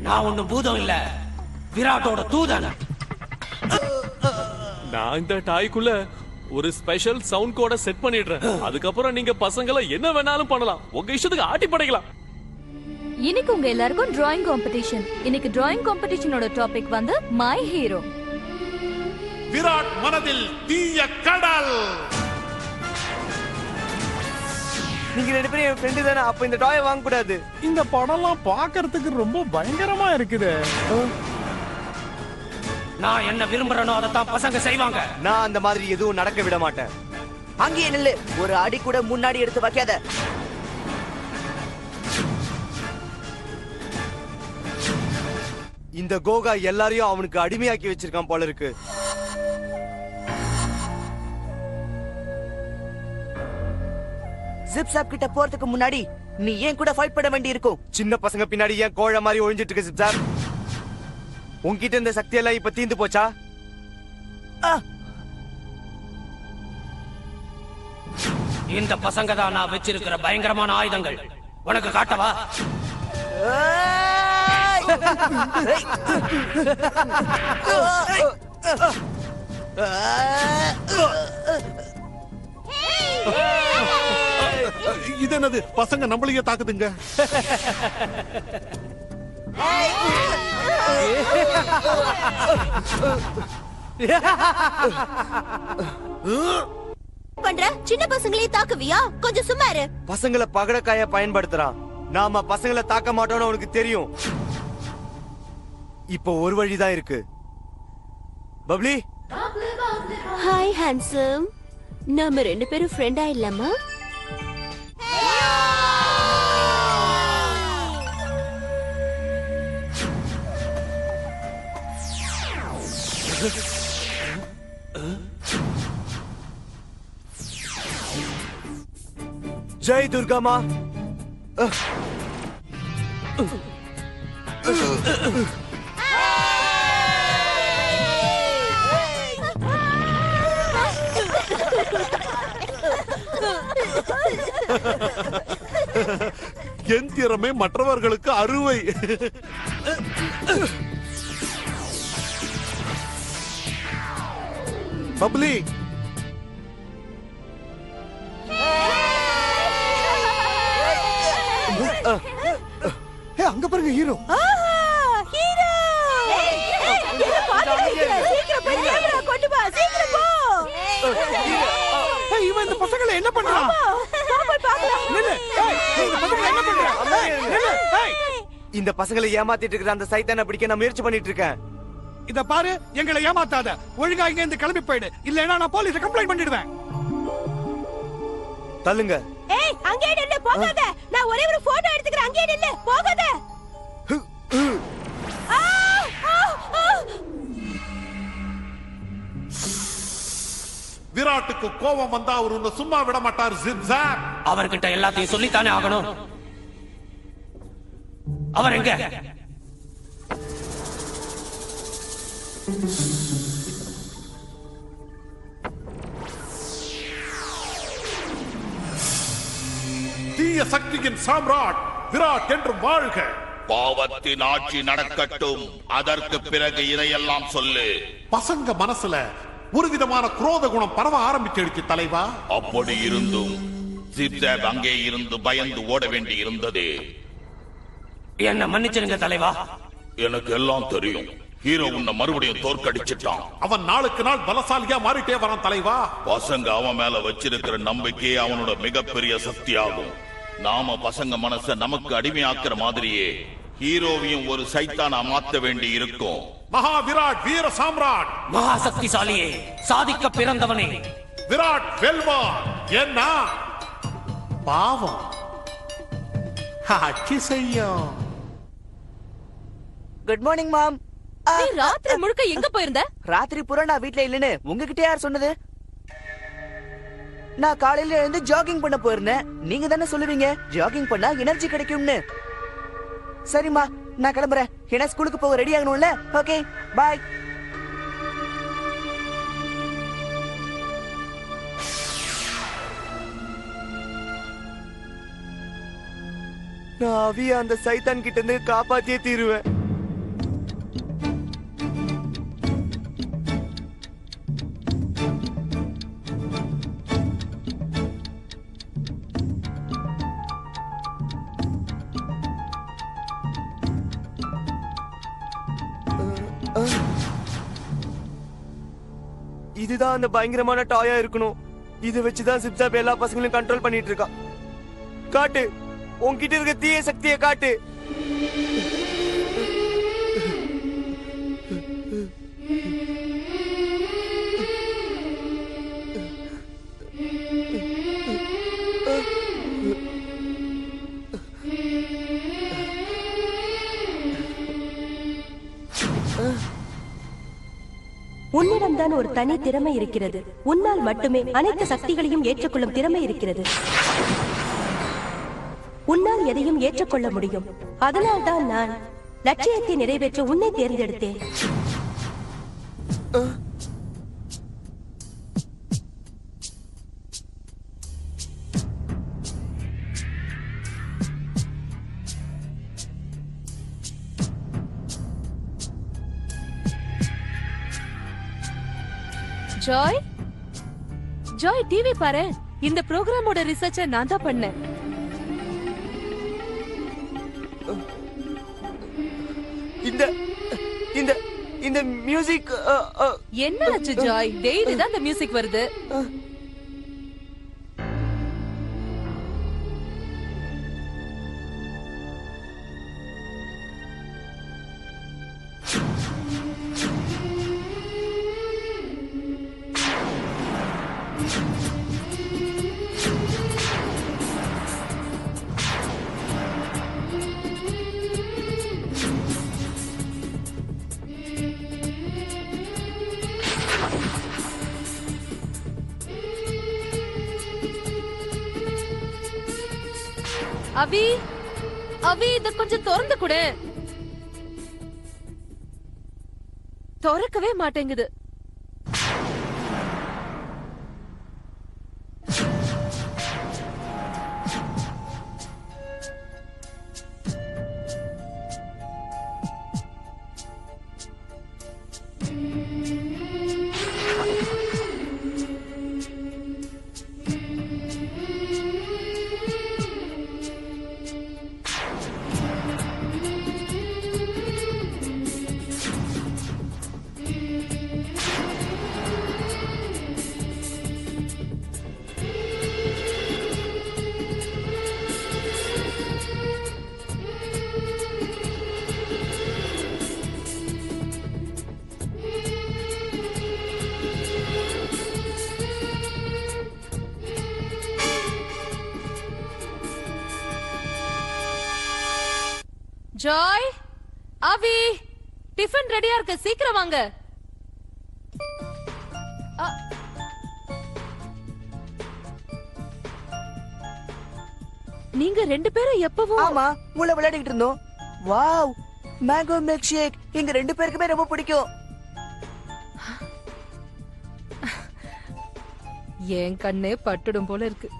நான் ஒண்ணும் பூதம் இல்ல, விராட்டோட தூதன். நான் இந்த டாய்க்குள்ள ஒரு ஸ்பெஷல் சவுண்ட் கோட செட் பண்ணிடுறேன். அதுக்கப்புறம் நீங்க பசங்களை என்ன வேணாலும் பண்ணலாம், உங்க இஷ்டத்துக்கு ஆட்டி படைக்கலாம். இன்னைக்கு உங்க எல்லாருக்கும் டிராயிங் காம்படிஷன். இன்னைக்கு டிராயிங் காம்படிஷனோட டாபிக் வந்து மை ஹீரோ. விராட் மனதில் தீய கடல். நீங்க ரெண்டு பேரும் என் ஃப்ரெண்டு தானே, அப்ப இந்த டாய் வாங்க கூடாது. இந்த படம்லாம் பாக்குறதுக்கு ரொம்ப பயங்கரமா இருக்குது. நான் என்ன விரும்புறேனோ அதைத்தான் பசங்க செய்வாங்க. நான் அந்த மாதிரி எதுவும் நடக்க விட மாட்டேன். அங்கேயே நில்லு, ஒரு அடி கூட முன்னாடி எடுத்து வைக்காத. இந்த கோகா எல்லாரையும் அவனுக்கு அடிமையாக்கி வச்சிருக்கான் போல இருக்கு. ஜிப் சாப் கிட்ட போறதுக்கு முன்னாடி நீ ஏன் கூட ஃபைட் பண்ண வேண்டி இருக்கும். சின்ன பசங்க பின்னாடி ஏன் கோழ மாதிரி ஒழிஞ்சிட்டு இருக்கு ஜிப் சாப்? உன்கிட்ட இந்த சக்தி எல்லாம் இப்ப தீந்து போச்சா? இந்த பசங்க தான் நான் வச்சிருக்கிற பயங்கரமான ஆயுதங்கள். உனக்கு காட்டவா? இது என்னது? பசங்க நம்மளையே தாக்குதுங்க. பண்ற சின்ன பசங்களே தாக்குவியா? கொஞ்சம் சும்மா இரு. பசங்களை பகடக்காய பயன்படுத்துறான். நாம பசங்களை தாக்க மாட்டோம்னு அவனுக்கு தெரியும். இப்போ ஒரு வழிதான் இருக்கு. Bubbly, hi handsome. நாம ரெண்டு பேரும் ஃப்ரெண்டா இல்லாமா? ஜெய் துர்கா மா. என் திறமை மற்றவர்களுக்கு அறுவை. பப்ளி, அங்க பாருங்க ஹீரோ. இவன் இந்த பசங்களை என்ன பண்றான்? இந்த பசங்களை ஏமாத்திட்டு இருக்கிற அந்த சைத்தானை பிடிக்க நான் முயற்சி பண்ணிட்டு இருக்கேன். இத பாரு, எங்களை ஏமாத்தாத. ஒழுங்கா இங்க இருந்து கிளம்பி போயிடு, இல்லன்னா நான் போலீஸ் கம்ப்ளைண்ட் பண்ணிடுவேன். தள்ளுங்க. ஏய், அங்கே நில்லு, போகாத. நான் ஒரே ஒரு போட்டோ எடுத்துக்கறேன், அங்கே நில்லு, போகாத. விராட்டுக்கு கோபம் வந்தா அவர் உன்னை சும்மா விட மாட்டார். ஜிப் சாப், அவர்கிட்ட எல்லாத்தையும் சொல்லித்தானே ஆகணும். அவர் எங்க? தீய சக்தியின் சாம்ராட் விராட் என்று வாழ்க. பாவத்தின் ஆட்சி நடக்கட்டும், அதற்கு பிறகு இதையெல்லாம் சொல்லு. பசங்க மனசுல ஒரு விதமான குரோத குணம் பரவ ஆரம்பிச்சிடுச்சு தலைவா. அப்படி இருந்தும் ஜிப்சாப் அங்கே இருந்து பயந்து ஓட வேண்டி இருந்தது. என்ன மன்னிச்சிருங்க தலைவா. எனக்கு எல்லாம் தெரியும். ஹீரோ உன்னை மறுபடியும் தோற்கடிச்சிட்டான். அவன் நாளுக்கு நாள் பலசாலியா மாறிட்டே வரான் தலைவா. பசங்க அவன் மேல வச்சிருக்கிற நம்பிக்கையே அவனோட மிகப்பெரிய சக்தியாகும். நாம பசங்க மனச நமக்கு அடிமையாக்குற மாதிரியே ஹீரோவையும் ஒரு சைத்தானா மாத்த வேண்டி இருக்கும். மகா விராட் வீர சாம்ராட், மகா சக்திசாலியே, சாதிக்க பிறந்தவனே, விராட் வெல்வான். என்ன பாவம் ஆட்சி செய்யும். குட் மார்னிங் மாம். நீ ராத்திரி முழுக்க எங்க போயிருந்த? ராத்திரி பூரா நான் வீட்ல இல்லன்னு உங்ககிட்ட யார் சொன்னது? நான் காலையில எழுந்து ஜாகிங் பண்ண போயிருந்தேன். நீங்க தானே சொல்லுவீங்க ஜாகிங் பண்ணா எனர்ஜி கிடைக்கும்னு. சரிம்மா, நான் கிளம்புறேன். ஏன்னா ஸ்கூலுக்கு போக ரெடி ஆகணும்ல. ஓகே, பாய். நான் அவிய அந்த சைத்தான் கிட்ட இருந்து காப்பாத்தியே தீருவேன். இதுதான் அந்த பயங்கரமான டாயா இருக்கணும். இதை வச்சுதான் சிப்சாப் எல்லா பசங்களையும் கண்ட்ரோல் பண்ணிட்டு இருக்கான். காட்டு, உன்கிட்ட இருக்க தீய சக்தியை காட்டு. உன்னிடம்தான் ஒரு தனி திறமை இருக்கிறது. உன்னால் மட்டுமே அனைத்து சக்திகளையும் ஏற்றுக்கொள்ளும் திறமை இருக்கிறது. உன்னால் எதையும் ஏற்றுக்கொள்ள முடியும். அதனால்தான் நான் லட்சியத்தை நிறைவேற்ற உன்னை தேர்ந்தெடுத்தேன். ஜாய், ஜாய் டிவி பாரு. இந்த ப்ரோக்ராமோட ரிசர்ச்சை நான் தான் பண்ணேன். இந்த இந்த இந்த மியூசிக் என்ன ஆச்சு ஜாய்? டெய்லி தான் இந்த மியூசிக் வருது. அவி, அவி இத கொஞ்சம் திறந்து கொடு. திறக்கவே மாட்டேங்குது. ஜாய், அவி, டிஃபன் ரெடியா இருக்கு, சீக்கிரம் வாங்க. நீங்க ரெண்டு பேரும் எப்பவும்? ஆமா, உள்ள விளையாடிட்டு இருந்தோம். வாவ், மேங்கோ மில்க் ஷேக் எங்க ரெண்டு பேருக்குமே ரொம்ப பிடிக்கும். என் கண்ணே பட்டுடும் போல இருக்கு.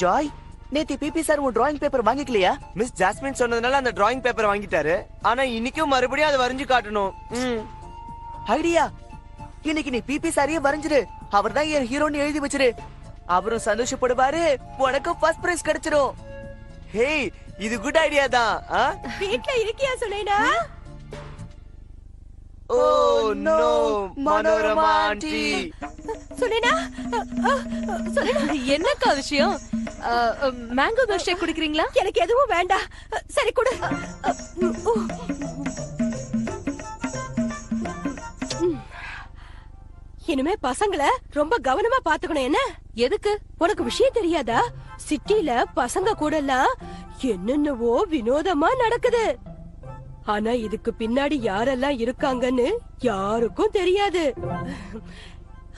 ஜாய், நேத்து பிபி சார் உன் டிராயிங் பேப்பர் வாங்கிக்கலையா? மிஸ் ஜாஸ்மின் சொன்னதுனால அந்த டிராயிங் பேப்பர் வாங்கிட்டாரு. ஆனா இன்னைக்கும் மறுபடியும் அதை வரைஞ்சு காட்டணும். ஐடியா, இன்னைக்கு நீ பிபி சாரியே வரைஞ்சிரு. அவர் தான் என் ஹீரோன்னு எழுதி வச்சிரு. அவரும் சந்தோஷப்படுவாரு, உனக்கு ஃபர்ஸ்ட் பிரைஸ் கிடைச்சிரும். ஹே, இது குட் ஐடியா தான். வீட்ல இருக்கியா Sunaina? Oh no, Manorama aunty. Sunaina, Sunaina, என்னக்கா விஷயம்? மேங்கோ மில்க் ஷேக் குடிக்கிறீங்களா? எனக்கு எதுவும் வேண்டாம். சரி கொடு. இனிமே பசங்களை ரொம்ப கவனமா பாத்துக்கணும். என்ன எதுக்கு? உனக்கு விஷயம் தெரியாதா? சிட்டில பசங்க கூட எல்லாம் என்னென்னவோ வினோதமா நடக்குது. ஆனா இதுக்கு பின்னாடி யாரெல்லாம் இருக்காங்கன்னு யாருக்கும் தெரியாது.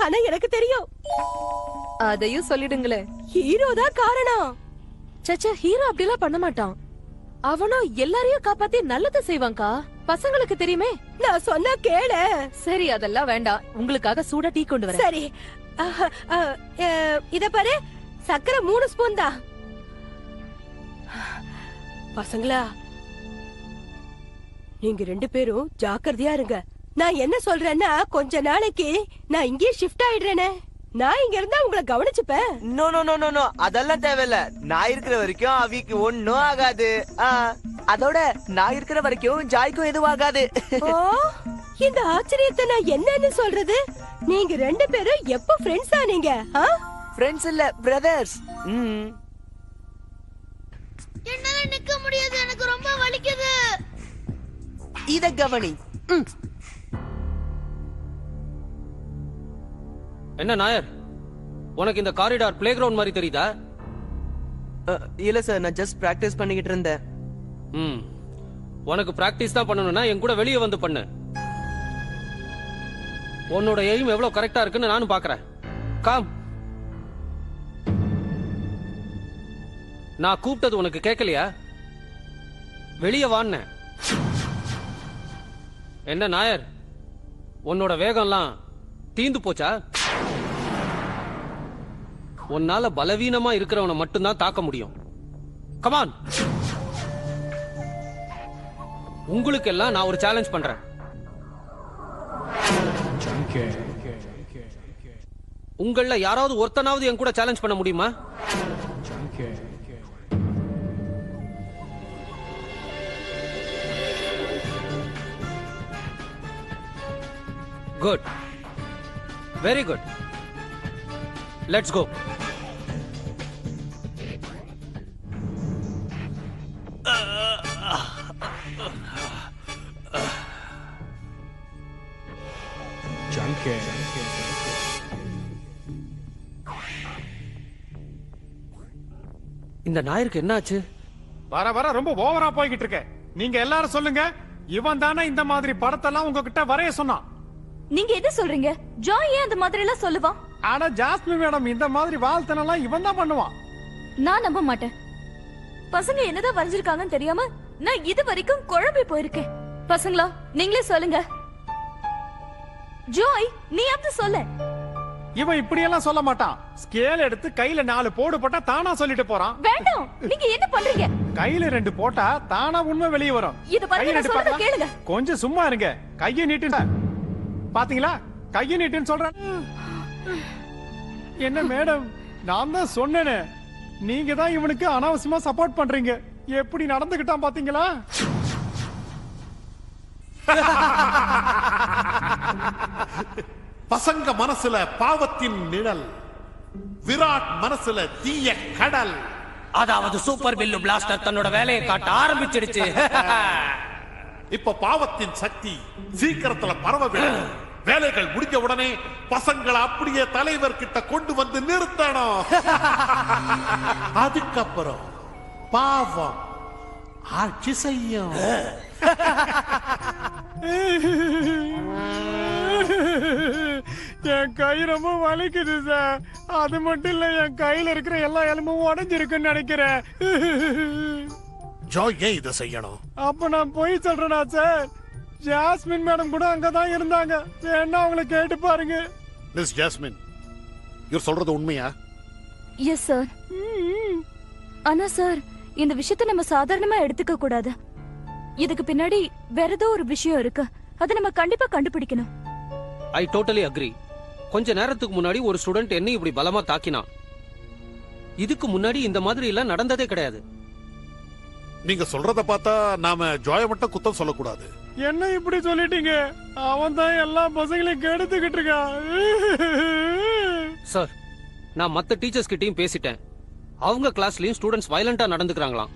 ஆனா எனக்கு தெரியும். அதையும் சொல்லிடுங்களே. ஹீரோ தான் காரணம். சச்சா, ஹீரோ அப்படிலாம் பண்ண மாட்டான். அவனும் எல்லாரையும் காப்பாத்தி நல்லது செய்வான்கா. பசங்களுக்கு தெரியுமே. நான் சொன்னா கேளு. சரி, அதெல்லாம் வேண்டாம். உங்களுக்காக சூடா டீ கொண்டு வரேன். சரி, இத பாரு, சக்கரை 3 ஸ்பூன் தான். பசங்களா, நீங்க ரெண்டு பேரும் ஜாக்கிரதையா இருங்க. நான் என்ன சொல்றேன்னா, கொஞ்ச நாளைக்கு நான் இங்கே ஷிஃப்ட் ஆயிடுறேனே. நான் இங்க இருந்தா உங்களை கவனிச்சுப்பேன். No no no no no, அதெல்லாம் தேவையில்ல. நான் இருக்கிற வரைக்கும் அவிக்கு ஒன்னும் ஆகாது. அதோட நான் இருக்கிற வரைக்கும் ஜாய்க்கும் எதுவும் ஆகாது. ஓ, இந்த ஆச்சரியத்தை நான் என்னன்னு சொல்றது? நீங்க ரெண்டு பேரும் எப்ப ஃப்ரெண்ட்ஸ் ஆனீங்க? ஃப்ரெண்ட்ஸ் இல்ல பிரதர்ஸ். என்னால நிக்க முடியாது, எனக்கு ரொம்ப வலிக்குது. இத கவனி. என்ன நாயர், உனக்கு இந்த காரிடார் பிளே கிரவுண்ட் மாதிரி தெரியுதா? இல்ல சார், நான் ஜஸ்ட் பிராக்டிஸ் பண்ணிக்கிட்டு இருந்தேன். உனக்கு பிராக்டிஸ் தான் பண்ணணும்னா என் கூட வெளியே வந்து பண்ணு. உன்னோட எய்ம் எவ்வளவு கரெக்டா இருக்குன்னு நானும் பாக்குறேன். காம். நான் கூப்பிட்டது உனக்கு கேட்கலையா? வெளியே வான்னு. என்ன நாயர், உன்னோட வேகம்லாம் தீந்து போச்சா? உன்னால பலவீனமா இருக்கிறவனை மட்டும்தான் தாக்க முடியும். கமான். உங்களுக்கு எல்லாம் நான் ஒரு சேலஞ்ச் பண்றேன். உங்கள யாராவது ஒருத்தனாவது என் கூட சேலஞ்ச் பண்ண முடியுமா? Good, very good. Let's go. இந்த நாயருக்கு என்னாச்சு? வர வர ரொம்ப ஓவரா போய்கிட்டு இருக்க. நீங்க எல்லாரும் சொல்லுங்க, இவன் தானே இந்த மாதிரி படத்தெல்லாம் உங்ககிட்ட வரைய சொன்னான்? நீங்க என்ன சொல்றீங்க? ஜாய் ஏன் அந்த மாதிரி எல்லாம் சொல்லுவான்? ஆனா ஜாஸ்மின் மேடம் இந்த மாதிரி வாழ்த்தனெல்லாம் இவன் தான் பண்ணுவான். நான் நம்ப மாட்டேன். பசங்க என்னதான் வரைஞ்சிருக்காங்கன்னு தெரியாம நான் இது வரைக்கும் குழம்பி போயிருக்கேன். பசங்களா, நீங்களே சொல்லுங்க. ஜாய், நீ அப்படி சொல்ல. இவன் இப்படி எல்லாம் சொல்ல மாட்டான். ஸ்கேல் எடுத்து கையில 4 போடு போட்டா தானா சொல்லிட்டு போறான். வேண்டாம், நீங்க என்ன பண்றீங்க? கையில 2 போட்டா தானா உண்மை வெளியே வரும். இது பாருங்க, நான் சொல்றத கேளுங்க. கொஞ்சம் சும்மா இருங்க. கையை நீட்டு. பாத்தீங்களா, கையை நீட்டுன்னு சொல்றேன். என்ன மேடம், நான் தான் சொன்னேனே, நீங்க தான் இவனுக்கு அனாவசியமா சப்போர்ட் பண்றீங்க. எப்படி நடந்துகிட்டான் பாத்தீங்களா? பசங்க மனசுல பாவத்தின் நிழல், விராட் மனசுல தீய கடல். அதாவது சூப்பர் பில்லு பிளாஸ்டர் தன்னோட வேலையை காட்ட ஆரம்பிச்சிடுச்சு. இப்ப பாவத்தின் சக்தி சீக்கிரத்துல பரவ விடும். வேலைகள் முடிஞ்ச உடனே பசங்களை அப்படியே தலைவர் கிட்ட கொண்டு வந்து நிறுத்தணும். அதுக்கப்புறம் பாவம் ஆட்சி செய்யும். என் கை ரொம்ப வலிக்குது சார். அது மட்டும் இல்ல, என் கையில இருக்கிற எல்லா எலும்பும் உடைஞ்சிருக்குன்னு நினைக்கிறேன். ஜாய் ஏன் இதை செய்யணும்? அப்ப நான் போய் சொல்றேனா சார்? ஜாஸ்மின் மேடம் கூட அங்கதான் இருந்தாங்க. வேணா அவங்களை கேட்டு பாருங்க. மிஸ் ஜாஸ்மின், இவர் சொல்றது உண்மையா? Yes sir. ஆனா சார், இந்த விஷயத்தை நம்ம சாதாரணமா எடுத்துக்க கூடாது. இதுக்கு பின்னாடி வேற ஏதோ ஒரு விஷயம் இருக்கு. அதை நம்ம கண்டிப்பா கண்டுபிடிக்கணும். I totally agri. கொஞ்ச நேரத்துக்கு முன்னாடி ஒரு ஸ்டூடெண்ட் என்ன இப்படி பலமா தாக்கினான். இதுக்கு முன்னாடி இந்த மாதிரி எல்லாம் நடந்ததே கிடையாது. நீங்க சொல்றத பார்த்தா நாம ஜாய மட்டும் குத்தம் சொல்லக்கூடாது. என்ன இப்படி சொல்லிட்டீங்க? அவன் தான் எல்லா பசங்களையும் கெடுத்துக்கிட்டு இருக்கான். சார், நான் மத்த டீச்சர்ஸ் கிட்டயும் பேசிட்டேன். அவங்க கிளாஸ்லயும் ஸ்டூடெண்ட்ஸ் வயலண்டா நடந்துக்கிறாங்களாம்.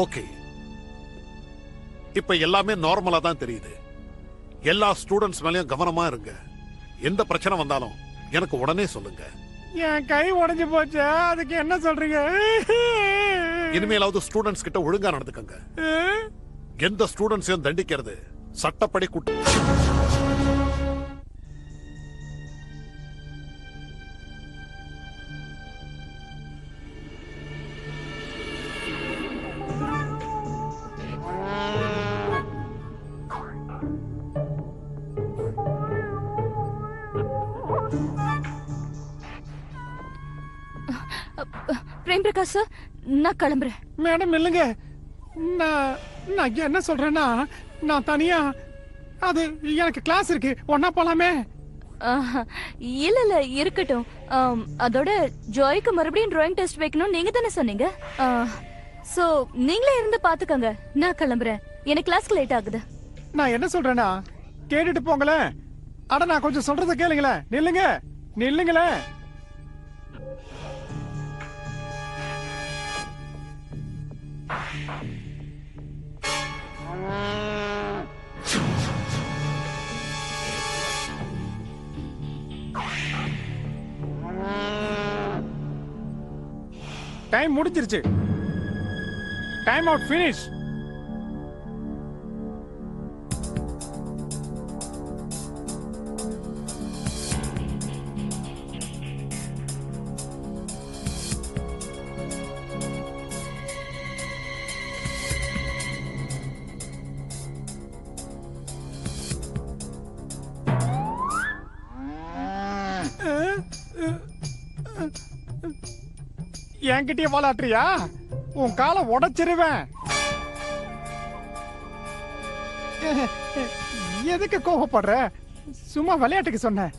ஓகே, இப்ப எல்லாமே நார்மலா தான் தெரியுது. எல்லா ஸ்டூடெண்ட்ஸ் மேலயும் கவனமா இருங்க. எந்த பிரச்சனை வந்தாலும் எனக்கு உடனே சொல்லுங்க. என் கை உடைஞ்சு போச்சு, அதுக்கு என்ன சொல்றீங்க? இனிமேலாவது ஸ்டூடெண்ட்ஸ் கிட்ட ஒழுங்கா நடந்துக்கங்க. எந்த ஸ்டூடெண்ட்ஸையும் தண்டிக்கிறது சட்டப்படி குற்றம். பிரேம் பிரகாஷ் சார், நான் கிளம்புறேன். மேடம் இல்லைங்க, நான் என்ன சொல்றேன்னா, நான் தனியா, அது எனக்கு கிளாஸ் இருக்கு, ஒன்னா போலாமே? இல்ல இல்ல இருக்கட்டும். அதோட ஜாய்க்கு மறுபடியும் டிராயிங் டெஸ்ட் வைக்கணும் நீங்க தானே சொன்னீங்க. சோ நீங்களே இருந்து பாத்துக்கங்க. நான் கிளம்புறேன். எனக்கு கிளாஸ்க்கு லேட் ஆகுது. நான் என்ன சொல்றேன்னா கேட்டுட்டு போங்களேன். அட நான் கொஞ்சம் சொல்றத கேளுங்களேன். நில்லுங்க நில்லுங்களேன். டைம் முடிஞ்சிருச்சு. Time out finish. என்கிட்டயே வாலாட்டுறியா? உன் காலை உடைச்சிருவேன். எதுக்கு கோபப்படுற? சும்மா விளையாட்டுக்கு சொன்னேன்.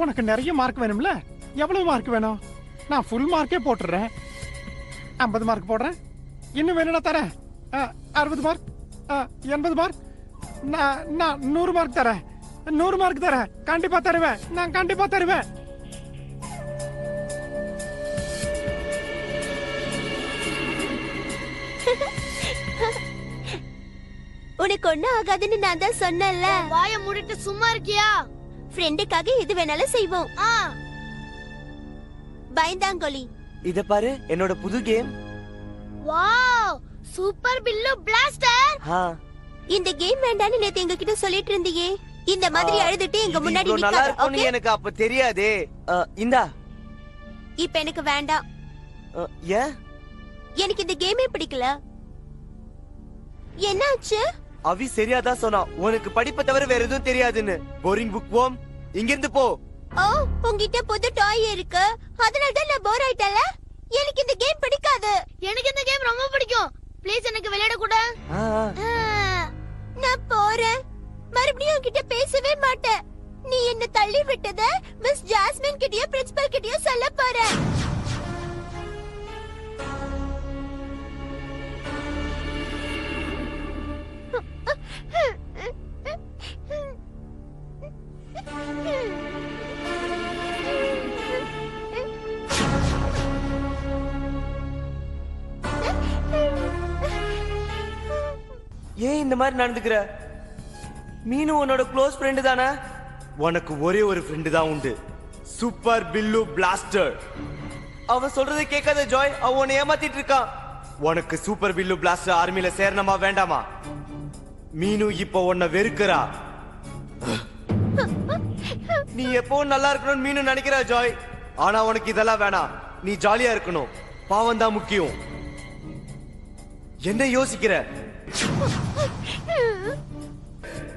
உனக்கு நிறைய மார்க் வேணும்ல? எவ்வளவு மார்க் வேணும்? நான் ஃபுல் மார்க்கே போட்டுறேன். 50 மார்க் போடுறேன். இன்னும் வேணும்னா தரேன். 60 மார்க், 80 மார்க், நான் 100 மார்க் தரேன். 100 மார்க் தரேன். கண்டிப்பா தருவேன். நான் கண்டிப்பா தருவேன். உனக்கு ஒண்ணும் ஆகாதுன்னு நான் தான் சொன்னேன்ல. வாய மூடிட்டு சும்மா இருக்கியா? ஃப்ரெண்டுக்காக எது வேணாலும் செய்வோம். பயந்தாங்கோலி. இத பாரு, என்னோட புது game. Wow, super bill plaster. இந்த கேம் வேண்டான்னு நேத்து எங்க கிட்ட சொல்லிட்டு இருந்தியே. இந்த மாதிரி அழுதுட்டு எங்க முன்னாடி நிக்காத. நல்லா இருக்கும்னு எனக்கு அப்ப தெரியாதே. இந்தா. இப்ப எனக்கு வேண்டாம். ஏன்? எனக்கு இந்த கேமே பிடிக்கல. என்னாச்சு? அவி சரியாதான் சொன்னா. உனக்கு படிப்பை தவிர வேற எதுவும் தெரியாதுன்னு. போரிங் புக் போம். இங்க இருந்து போ. ஓ, உன்கிட்ட புது டாய் இருக்கு. அதனால தான் நான் போர் ஆயிட்டல. எனக்கு இந்த கேம் பிடிக்காது. எனக்கு இந்த கேம் ரொம்ப பிடிக்கும். ப்ளீஸ் எனக்கு விளையாட கூட. நான் போறேன். மறுபடியும் உன்கிட்ட பேசவே மாட்டேன். நீ என்ன தள்ளி விட்டத மிஸ் ஜாஸ்மின் கிட்டயோ பிரின்சிபல் கிட்டயோ சொல்ல போறேன். ஏன் இந்த மாதிரி நடந்துக்கிற? மீனு உன்னோட க்ளோஸ் ஃப்ரெண்டு தானே? உனக்கு ஒரே ஒரு ஃப்ரெண்டு தான் உண்டு, சூப்பர் பில்லு பிளாஸ்டர். அவன் சொல்றதை கேட்காத ஜாய். அவன் உன்னை ஏமாத்திட்டு இருக்கான். உனக்கு சூப்பர் பில்லு பிளாஸ்டர் ஆர்மில சேரணுமா வேண்டாமா? மீனு இப்ப உன்னை வெறுக்கிறா. நீ எப்பவும் நல்லா இருக்கணும்னு மீனு நினைக்கிறா ஜாய். ஆனா உனக்கு இதெல்லாம் வேணாம். நீ ஜாலியா இருக்கணும். பாவம் தான் முக்கியம். என்ன யோசிக்கிற?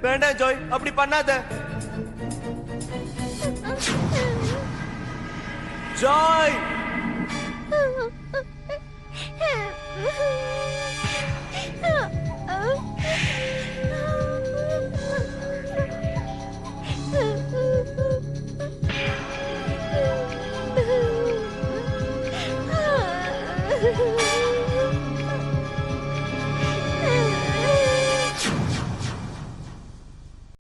வேண்டாம் ஜாய், அப்படி பண்ணாத. ஜாய்